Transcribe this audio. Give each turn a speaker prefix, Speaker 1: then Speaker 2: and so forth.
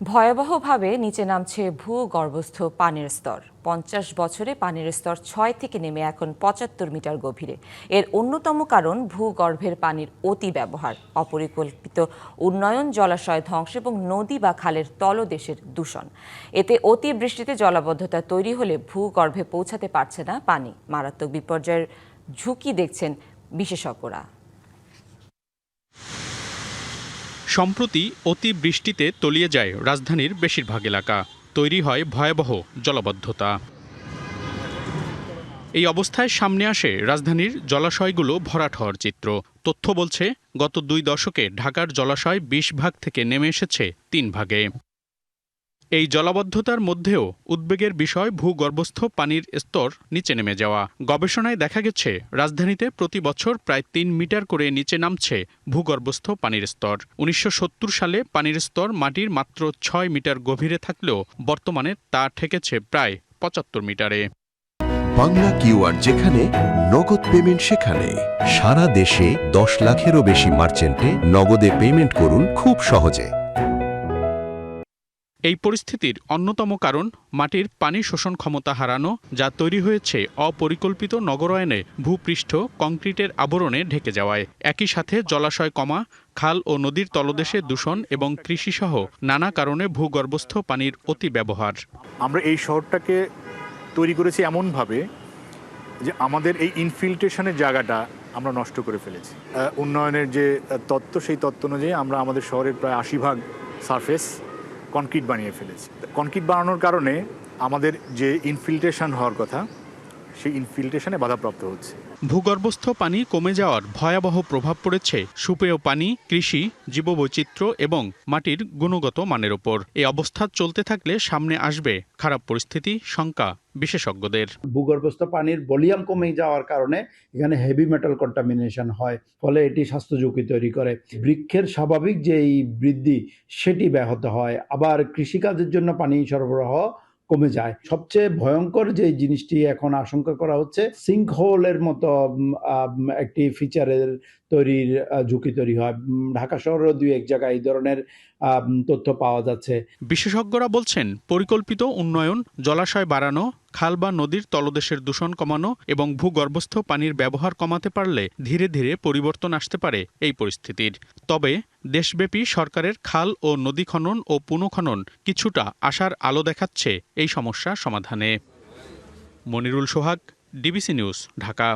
Speaker 1: ভয়াবহভাবে নিচে নামছে ভূগর্ভস্থ পানির স্তর। 50 বছরে পানির স্তর 6 থেকে নেমে এখন 75 মিটার গভীরে। এর অন্যতম কারণ ভূগর্ভের পানির অতি ব্যবহার, অপরিকল্পিত উন্নয়ন, জলাশয় ধ্বংস এবং নদী বা খালের তলদেশের দূষণ। এতে অতিবৃষ্টিতে জলাবদ্ধতা তৈরি হলে ভূগর্ভে পৌঁছাতে পারছে না পানি। মারাত্মক বিপর্যয়ের ঝুঁকি দেখছেন বিশেষজ্ঞরা।
Speaker 2: সম্প্রতি অতিবৃষ্টিতে তলিয়ে যায় রাজধানীর বেশিরভাগ এলাকা, তৈরি হয় ভয়াবহ জলাবদ্ধতা। এই অবস্থায় সামনে আসে রাজধানীর জলাশয়গুলো ভরাট হওয়ার চিত্র। তথ্য বলছে, গত 2 দশকে ঢাকার জলাশয় 20 ভাগ থেকে নেমে এসেছে 3 ভাগে। এই জলাবদ্ধতার মধ্যেও উদ্বেগের বিষয় ভূগর্ভস্থ পানির স্তর নিচে নেমে যাওয়া। গবেষণায় দেখা গেছে, রাজধানীতে প্রতি বছর প্রায় 3 মিটার করে নিচে নামছে ভূগর্ভস্থ পানির স্তর। 1970 সালে পানির স্তর মাটির মাত্র 6 মিটার গভীরে থাকলেও বর্তমানে তা ঠেকেছে প্রায় 75 মিটারে।
Speaker 3: বাংলা কিউআর যেখানে, নগদ পেমেন্ট সেখানে। সারা দেশে 10 লাখেরও বেশি মার্চেন্টে নগদে পেমেন্ট করুন খুব সহজে।
Speaker 2: এই পরিস্থিতির অন্যতম কারণ মাটির পানি শোষণ ক্ষমতা হারানো, যা তৈরি হয়েছে অপরিকল্পিত নগরায়নে ভূপৃষ্ঠ কংক্রিটের আবরণে ঢেকে যাওয়ায়। একই সাথে জলাশয় কমা, খাল ও নদীর তলদেশে দূষণ এবং কৃষিসহ নানা কারণে ভূগর্ভস্থ পানির অতি ব্যবহার।
Speaker 4: আমরা এই শহরটাকে তৈরি করেছি এমনভাবে যে আমাদের এই ইনফিল্ট্রেশনের জায়গাটা আমরা নষ্ট করে ফেলেছি। উন্নয়নের যে তত্ত্ব, সেই তত্ত্ব অনুযায়ী আমরা আমাদের শহরের প্রায় 80% সারফেস কনক্রিট বানিয়ে ফেলেছি। কনক্রিট বানানোর কারণে আমাদের যে ইনফিল্ট্রেশন হওয়ার কথা, সেই ইনফিল্ট্রেশনে বাধাপ্রাপ্ত হচ্ছে।
Speaker 2: ভূগর্ভস্থ পানি কমে যাওয়ার ভয়াবহ প্রভাব পড়েছে সুপেয় পানি, কৃষি, জীববৈচিত্র্য এবং মাটির গুণগত মানের ওপর। এই অবস্থা চলতে থাকলে সামনে আসবে খারাপ পরিস্থিতি, শঙ্কা বিশেষজ্ঞদের।
Speaker 5: ভূগর্ভস্থ পানির ভলিউম কমে যাওয়ার কারণে এখানে হেভি মেটাল কন্টামিনেশন হয়, ফলে এটি স্বাস্থ্য ঝুঁকি তৈরি করে। বৃক্ষের স্বাভাবিক যেই বৃদ্ধি, সেটি ব্যাহত হয়। আবার কৃষিকাজের জন্য পানি সরবরাহ কমে যায়। সবচেয়ে ভয়ঙ্কর যে জিনিসটি এখন আশঙ্কা করা হচ্ছে, সিঙ্কহোলের মতো একটি ফিচারের তৈরির ঝুঁকি তৈরি হয়। ঢাকা শহরেও 2-1 জায়গায় এই ধরনের তথ্য পাওয়া যাচ্ছে।
Speaker 2: বিশেষজ্ঞরা বলছেন, পরিকল্পিত উন্নয়ন, জলাশয় বাড়ানো, খাল বা নদীর তলদেশের দূষণ কমানো এবং ভূগর্ভস্থ পানির ব্যবহার কমাতে পারলে ধীরে ধীরে পরিবর্তন আসতে পারে এই পরিস্থিতির। তবে দেশব্যাপী সরকারের খাল ও নদী খনন ও পুনঃখনন কিছুটা আশার আলো দেখাচ্ছে এই সমস্যা সমাধানে। মনিরুল সোহাগ, ডিবিসি নিউজ, ঢাকা।